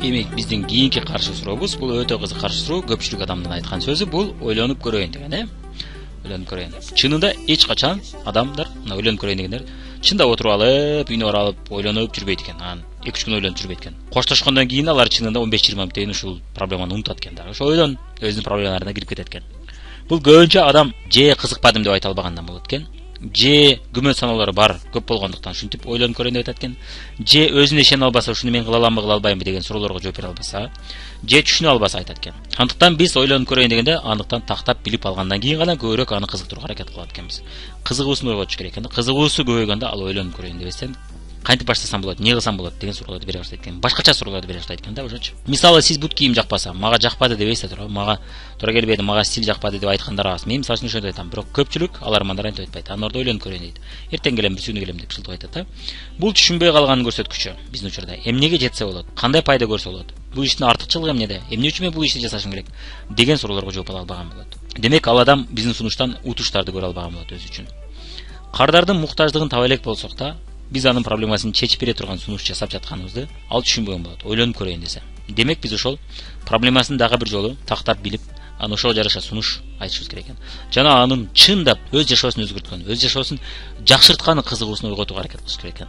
Демек, биздин кийинки каршы сурообуз бул өтө кызык каршы суроо. Көпчүлүк адамдын айткан сөзү бул ойлонуп көрөйүн деген, ойлонуп көрөйүн. Чынында эч качан адамдар мына ойлонуп көрөйүн дегендер чында отуруп алып, үйүнө барып алып ойлонуп жүрбөйт экен. Анан 2-3 күн ойлонуп жүрбөйт экен. Коштошкондон кийин алар чынында 15-20 мүнөттөн ушул проблеманы унутат экен да. Ошо ойлон өзүнүн проблемаларына кирип кетет экен. Бул көбүнчө адам же кызыкпадым деп айта албагандан болот экен. Же күмөн саноолору бар көп болгондуктан ушинтип ойлонуп көрөйүн деп айтат экен. Же өзүнө ишене албаса, ушуну мен кыла аламбы, кыла албаймбы деген суроолорго жооп бере албаса, же түшүнө албаса айтат экен. Андыктан биз ойлонуп көрөйүн дегенде, андыктан тактап билип алгандан кийин гана көбүрөөк аны кызыктырууга аракет кылат экенбиз. Кызыгуусун ойготуш керек экен. Кызыгуусу көбөйгөндө ал ойлонуп көрөйүн дебестен кантип баштасам болот, эмне кылсам болот деген суроолорду бере баштайт экен. Башкача суроолорду бере баштайт экен да, ошочу. Мисалы, сиз бут кийим жакпаса, мага жакпады дебейсиз да, мага туура келбеди, мага стиль жакпады деп айткандар аз. Мен мисалы үчүн ошондой айтам, бирок көпчүлүк алармандар антип айтпайт. Анын ордуна ойлонуп көрөйүн дейт. Эртең келем, бир күнү келем деп шылтып айтат да. Бул түшүнбөй калганын көрсөткүчү биздин учурда. Эмнеге жетсе болот? Кандай пайда көрсө болот? Бул иштин артыкчылыгы эмнеде? Эмне үчүн мен бул ишти жасашым керек? Деген суроолорго жооп ала албаган болот. Демек, ал адам биздин сунуштан утуштарды көрө албаган болот өзү үчүн. Кардардын муктаждыгын таба элек болсок да, биз анын проблемасын чечип бере турган сунуш жасап жатканыбызды ал түшүнбөгөн болот. Ойлонуп көрөйүн десе. Демек, биз ошол проблемасын дагы бир жолу тактап билип, аны ошого жараша сунуш айтышыбыз керек экен. Жана анын чындап өз жашоосун өзгөрткөн, өз жашоосун жакшыртканы кызыгуусун ойготууга аракет кылыш керек экен.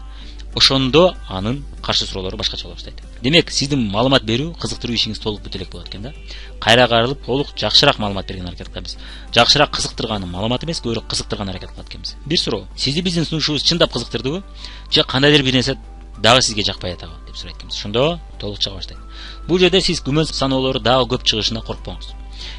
Ошондо анын каршы суроолору башкача боло баштайт. Демек, сиздин маалымат берүү, кызыктыруу ишиңиз толук бүтө элек болот экен да. Кайра каралып, толук жакшыраак маалымат берген аракет кылабыз. Жакшыраак кызыктырганы маалымат эмес, көбүрөөк кызыктырган аракет кылат экенбиз. Бир суроо: сизди биздин сунушубуз чындап кызыктырдыбы? Же кандайдыр бир нерсе дагы сизге жакпай атабы деп сурайт экенбиз. Ошондо толук чыга баштайт. Бул жерде сиз күмөн саноолору дагы көп чыгышына коркпоңуз.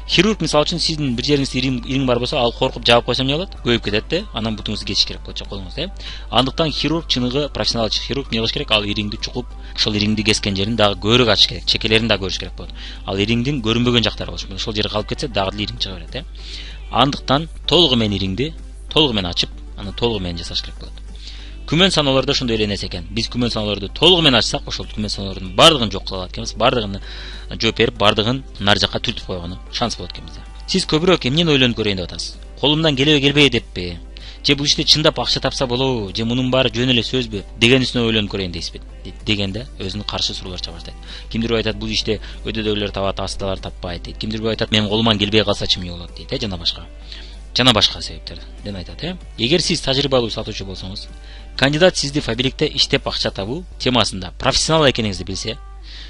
Хирург мисалы үчүн сиздин бир жериңизде ириң бар болсо, ал коркуп жаап койсо эмне болот? Көбөйүп кетет да, анан бутуңузду кесиш керек болот, колуңузду. Андыктан хирург чыныгы профессионал хирург эмне кылыш керек? Ал ириңди чукуп, ошол ириңди кескен жерин дагы көбүрөөк ачыш керек, чекелерин дагы көрүш керек болот. Ал ириңдин көрүнбөгөн жактары болуш керек. Ошол жери калып кетсе, дагы деле ириң чыга берет. Андыктан толугу менен ириңди толугу менен ачып, аны толугу менен жасаш керек болот. Күмөн саноолордо ошондой эле нерсе экен. Биз күмөн саноолорду толугу менен ачсак, ошол күмөн саноолордун бардыгын жок кыла алат экенбиз. Бардыгын жооп берип, бардыгын нары жакка түртүп койгону шанс болот экенбиз. Сиз көбүрөөк эмнени ойлонуп көрөйүн деп атасыз? Колумдан келеби келбейби деппи? Же бул иште чындап акча тапса болобу? Же мунун баары жөн эле сөзбү? Деген үстүнө ойлонуп көрөйүн дейсизби? Дегенде өзүнүн каршы суроолор чыга баштайт. Кимдир айтат, бул иште өдөдөгүлөр табат, асталар таппайт дейт. Кимдир айтат, менин колуман келбей калсачы эмне болот дейт, жана башка себептерден айтат. Эгер сиз тажрыйбалуу сатуучу болсоңуз, кандидат сизди фабрикте иштеп акча табуу темасында профессионал экениңизди билсе,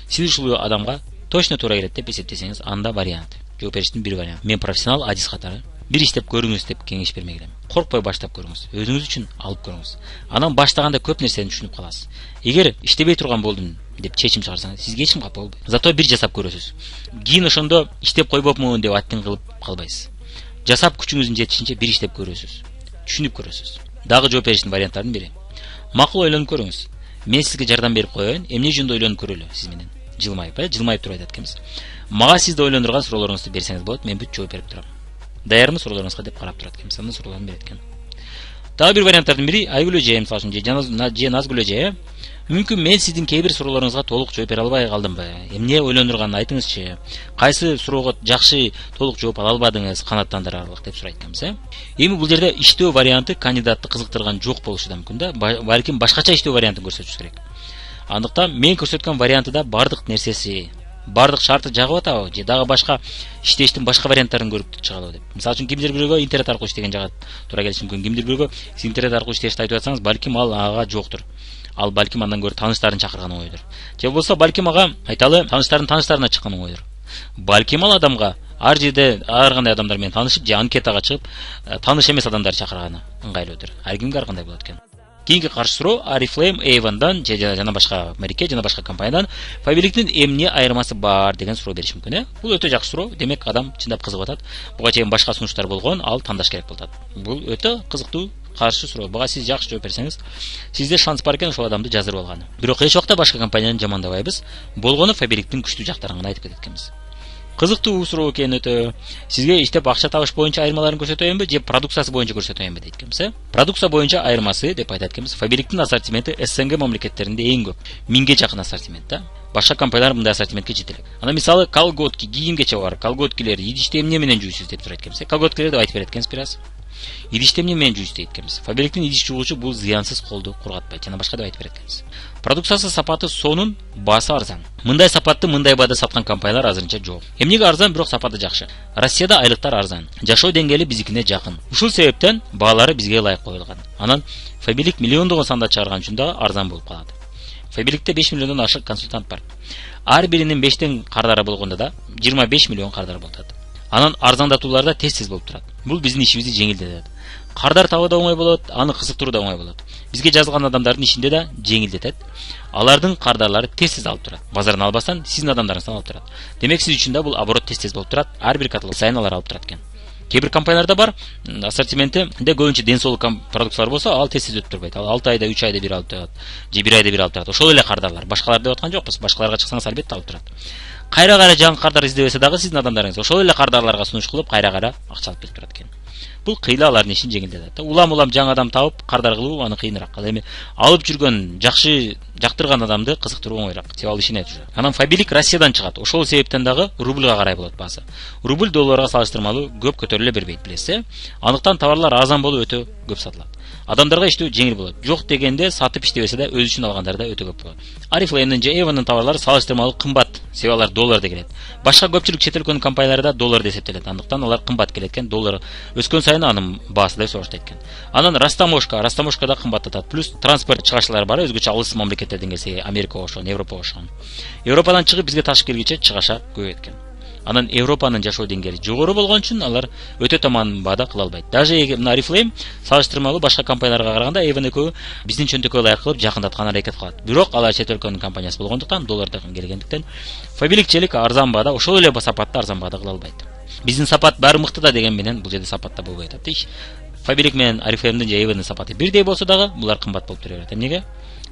сиз ушул адамга точно туура келет деп эсептесеңиз, анда вариант. Жооп бериштин бир вариант. Мен профессионал адис катары бир иштеп көрүңүз деп кеңеш бермек элем. Коркпой баштап көрүңүз. Өзүңүз үчүн алып көрүңүз. Анан баштаганда көп нерсени түшүнүп каласыз. Эгер иштебей турган болдум деп чечим чыгарсаңыз, сизге эч ким капа болбойт. Зато бир жасап көрөсүз. Кийин ошондо иштеп койбопмун деп аттин кылып калбайсыз. Жасап күчүңүздүн жетишинче бир иштеп көрөсүз. Түшүнүп көрөсүз. Дагы жооп бериштин варианттарынын бири. Макул ойлонуп көрүңүз. Мен сизге жардам берип коеюн, эмне жөнүндө ойлонуп көрөлү сиз менен. Жылмайып туруп айтат экенбиз. Мага сизди ойлондурган суроолоруңузду берсеңиз болот, мен бүт жооп берип турам. Даярмы суроолоруңузга деп карап турат экен. Анын суроолорун берет экен. Дагы бир варианттардын бири Айгүл эже, мисалы үчүн, же Назгүл эже. Мүмкүн мен сиздин кээ бир суроолоруңузга толук жооп бере албай калдымбы? Эмне ойлондурганын айтыңызчы. Кайсы суроого жакшы толук жооп ала албадыңыз, канааттандырарлык деп сурайт экенбиз. Эми бул жерде иштөө варианты кандидатты кызыктырган жок болушу да мүмкүн да. Балким башкача иштөө вариантын көрсөтүш керек. Андыктан мен көрсөткөн вариантыда бардык нерсеси, бардык шарты жагып атабы, же дагы башка иштештин башка варианттарын көрүп чыгалыбы деп. Мисалы үчүн кимдир бирөөгө интернет аркылуу иштеген жагат туура келиши мүмкүн. Кимдир бирөөгө сиз интернет аркылуу иштешти айтып атсаңыз, балким ал ага жоктур. Ал балким андан көрө тааныштарын чакырган оңойдур. Же болбосо балким ага айталы тааныштарына чыккан оңойдур. Балким ал адамга ар жерде ар кандай адамдар менен таанышып, же анкетага чыгып, тааныш эмес адамдарды чакырганы ыңгайлуудур. Ар кимге ар кандай болот экен. Кийинки каршы суроо Oriflame, Avon'дан жана башка Марике жана башка компаниядан фабриктин эмне айырмасы бар деген суроо бериш мүмкүн. Бул өтө жакшы суроо. Демек, адам чындап кызыгып атат. Буга чейин башка сунуштар болгон, ал тандаш керек болот. Бул өтө кызыктуу каршы суроо. Буга сиз жакшы жооп берсеңиз, сизде шанс бар экен ошол адамды жаздырып алганы. Бирок эч убакта башка компанияны жамандабайбыз. Болгону фабриктин күчтүү жактарын гана айтып кетет экенбиз. Кызыктуу суроо экен өтө. Сизге иштеп акча табыш боюнча айырмаларын көрсөтөйүнбү, же продукциясы боюнча көрсөтөйүнбү дейт экенбиз. Продукция боюнча айырмасы деп айтат экенбиз. Фабриктин ассортименти СНГ мамлекеттеринде эң көп. 1000ге жакын ассортимент да. Башка компаниялар мындай ассортиментке жете элек. Ана мисалы колготки, кийимгече бар. Колготкилер идиште эмне менен жуйсуз деп сурайт экенбиз. Колготкилер деп айтып берет экенбиз бир аз. Идиште эмне менен жуйсуз дейт экенбиз. Фабриктин идиш жугучу бул зыянсыз колду кургатпайт жана башка деп айтып берет экенбиз. Продукциясы сапаты сонун, баасы арзан. Мындай сапатты мындай баада саткан компаниялар азырынча жок. Эмнеге арзан, бирок сапаты жакшы. Россияда айлыктар арзан, жашоо деңгээли биздикине жакын. Ушул себептен баалары бизге ылайык коюлган. Анан Фабилик миллиондогон санда чыгарган үчүн дагы арзан болуп калат. Фабиликте 5 миллиондон ашык консультант бар. Ар биринин 5тен кардары болгондо да 25 миллион кардар болот. Анан арзандатууларда тез болуп турат. Бул биздин ишибизди жеңилдетет. Кардар табуу да оңой болот, аны кызыктыруу да оңой болот. Бизге жазылган адамдардын ишинде да жеңилдетет. Алардын кардарлары тез алып турат. Базардан албастан сиздин адамдарыңыздан алып турат. Демек сиз үчүн да бул оборот тез болуп турат. Ар бир каталог сайын алар алып турат экен. Кээ бир компанияларда бар, ассортиментте көбүнчө ден соолук продукциялар болсо, ал тез өтүп турбайт. Ал 6 айда, 3 айда бир алып турат, же 1 айда бир алып турат. Ошол эле кардарлар. Башкалар деп аткан жокпуз. Башкаларга чыксаңыз албетте алып турат. Кайра жаңы кардар издебесе дагы сиздин адамдарыңыз ошол эле кардарларга сунуш кылып кайра акча алып келип турат экен. Бул кыйла алардын ишин жеңилдетет. Улам жаңы адам табып кардар кылуу аны кыйыныраак. Ал эми алып жүргөн жакшы жактырган адамды кызыктыруу оңоюраак. Себеби ал ишине жүрөт. Анан Фабилик Россиядан чыгат. Ошол себептен дагы рубльга карай болот баасы. Рубль долларга салыштырмалуу көп көтөрүлө бербейт, билесиз. Андыктан товарлар арзан болуп өтө көп сатылат. Адамдарга иштөө жеңил болот. Жок дегенде сатып иштебесе да өз үчүн алгандар да өтө көп болот. Oriflame'нин же Avon'нун товарлары салыштырмалуу кымбат. Себеби алар долларда келет. Башка көпчүлүк чет өлкөнүн компаниялары да долларда эсептелет. Андыктан алар кымбат келет экен. Доллар өскөн сайын анын баасы да өсөт экен. Анан Растаможка да кымбаттатат. Плюс транспорт чыгышлары бар, өзгөчө алыс мамлекеттерден келсе, Америкага окшогон, Европага окшогон. Европадан чыгып бизге ташып келгиче чыгаша көбөйт экен. Анан Европанын жашоо деңгээли жогору болгон үчүн алар өтө таман баада кыла албайт. Даже мына Oriflame салыштырмалуу башка компанияларга караганда Avon экөө биздин чөнтөккө ылайык кылып жакындаткан аракет кылат. Бирок алар чет өлкөнүн компаниясы болгондуктан, доллардан келгендиктен Фабиликчелик арзан баада, ошол эле сапатты арзан баада кыла албайт. Биздин сапат баары мыкты да деген менен бул жерде сапатта болбой атат дейш. Фабилик менен Oriflame'дин же Avon'дун сапаты бирдей болсо дагы булар кымбат болуп тура берет. Эмнеге?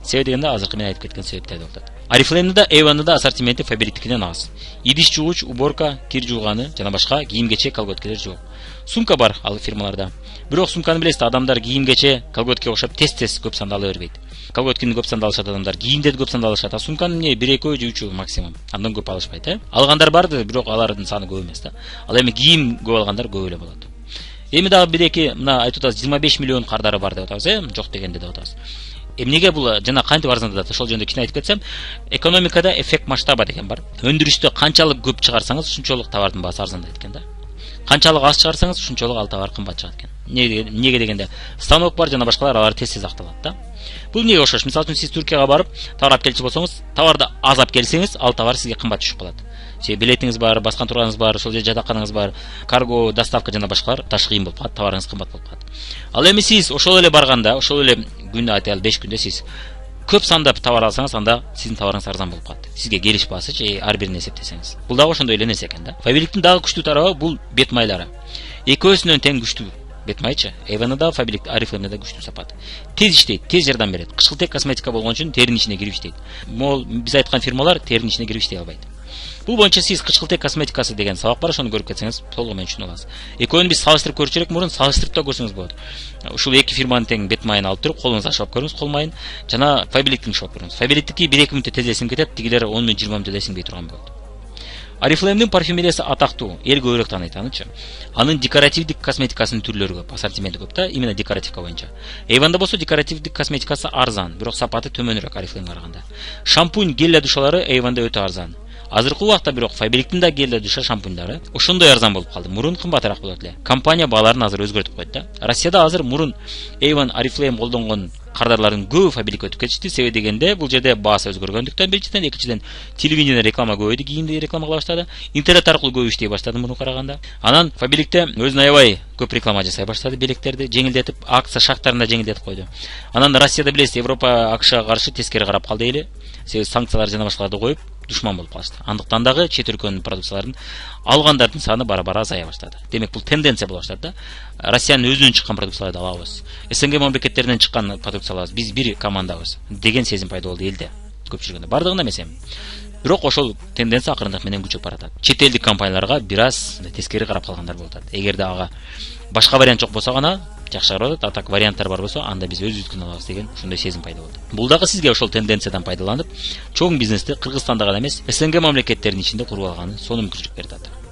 Себеби дегенде азыркы мен айтып кеткен себептерди болот. Oriflame'да да Avon'да да ассортименти Фабиликтикинен аз. Идиш жуугуч, уборка, кир жууганы жана башка кийим-кечек, колготкелер жок. Сумка бар ал фирмаларда. Бирок сумканы билесиз, адамдар кийим-кече, колготке окшоп тез көп санда ала бербейт. Колготкини көп санда алышат адамдар, кийимди көп санда алышат. А сумканы эмне 1-2 же 3 максимум. Андан көп алышпайт, Алгандар бар, бирок алардын саны көп эмес да. Ал эми кийим көп алгандар көп эле болот. Эми дагы 1-2 мына айтып атабыз 25 миллион кардары бар деп атабыз, жок дегенде деп атабыз. Эмнеге бул жана кантип арзандатат? Ошол жөнүндө кичине айтып кетсем, экономикада эффект масштаба деген бар. Өндүрүштө канчалык көп чыгарсаңыз, ушунчалык товардын баасы арзандайт экен да. Канчалык аз чыгарсаңыз, ушунчалык ал товар кымбат чыгат экен. Эмнеге дегенде, станок бар жана башкалар алар тез акталат да. Бул эмнеге окшош? Мисалы үчүн сиз Түркияга барып, товар алып келчү болсоңуз, товарды аз алып келсеңиз, ал товар сизге кымбат түшүп калат. Билетиңиз бар, баскан турганыңыз бар, ошол жерде жатаканыңыз бар, карго, доставка жана башкалар таш кыйын болуп калат, товарыңыз кымбат болуп калат. Ал эми сиз ошол эле барганда, ошол эле күндө айталы 5 күндө сиз көп санда товар алсаңыз, анда сиздин товарыңыз арзан болуп калат. Сизге келиш баасы же ар бирин эсептесеңиз. Бул дагы ошондой эле нерсе экен да. Фабиликтин дагы күчтүү тарабы бул бет майлары. Экөөсүнөн тең күчтүү бет майчы. Avon'да да, Фабиликте, Oriflame'да да күчтүү сапат. Тез иштейт, тез жардам берет. Кышкылтек косметика болгон үчүн теринин ичине кирип иштейт. Могул биз айткан фирмалар теринин ичине кирип иштей албайт. Бул боюнча сиз кычкылтек косметикасы деген сабак бар, ошону көрүп кетсеңиз толугу менен түшүнө аласыз. Экөөнү биз салыштырып көрчү элек мурун, салыштырып да көрсөңүз болот. Ушул эки фирманын тең бет майын алып туруп, колуңузга шылап көрүңүз, кол майын жана Фабиликтин шылап көрүңүз. Фабиликтики 1-2 мүнөттө тез эсиңип кетет, тигилер 10 мүнөт 20 мүнөттө эсиңбей турган болот. Oriflame'дин парфюмериясы атактуу, эл көбүрөөк тааныйт анычы. Анын декоративдик косметикасынын түрлөрү көп, ассортименти көп да, именно декоративка боюнча. Avon'да болсо декоративдик косметикасы арзан, бирок сапаты төмөнүрөөк Oriflame'га караганда. Шампунь, гель душалары Avon'да өтө арзан. Азыркы убакта бирок Фабиликтин да гель душа шампуньдары ошондой арзан болуп калды. Мурун кымбатыраак болот эле. Компания бааларын азыр өзгөртүп койду да. Россияда азыр мурун Avon, Oriflame колдонгон кардарлардын көбү Фабиликке өтүп кетишти. Себеби дегенде бул жерде баасы өзгөргөндүктөн биринчиден, экинчиден телевидение реклама көбөйдү, кийимди реклама кыла баштады. Интернет аркылуу көп иштей баштады мурун караганда. Анан Фабиликте өзүн аябай көп реклама жасай баштады, билектерди жеңилдетип, акция шарттарын да жеңилдетип койду. Анан Россияда билесиз, Европа АКШга каршы тескери карап калды эле. Себеби санкциялар жана башкаларды коюп душман болуп калышты. Андыктан дагы чет өлкөнүн продукцияларын алгандардын саны бара-бара азая баштады. Демек бул тенденция боло баштады да. Россиянын өзүнөн чыккан продукцияларды алабыз. СНГ мамлекеттеринен чыккан продукциялар биз бир командабыз деген сезим пайда болду элде. Көпчүлүгүндө бардыгында эмес эми. Бирок ошол тенденция акырындык менен күчөп баратат. Чет элдик компанияларга бир аз тескери карап калгандар болот. Эгерде ага башка вариант жок болсо гана жакшыраак болот, а так варианттар бар болсо, анда биз өзүбүздүн алабыз деген ошондой сезим пайда болду. Бул дагы сизге ошол тенденциядан пайдаланып, чоң бизнести Кыргызстанда гана эмес, СНГ мамлекеттеринин ичинде куруп алганы сонун мүмкүнчүлүк берди.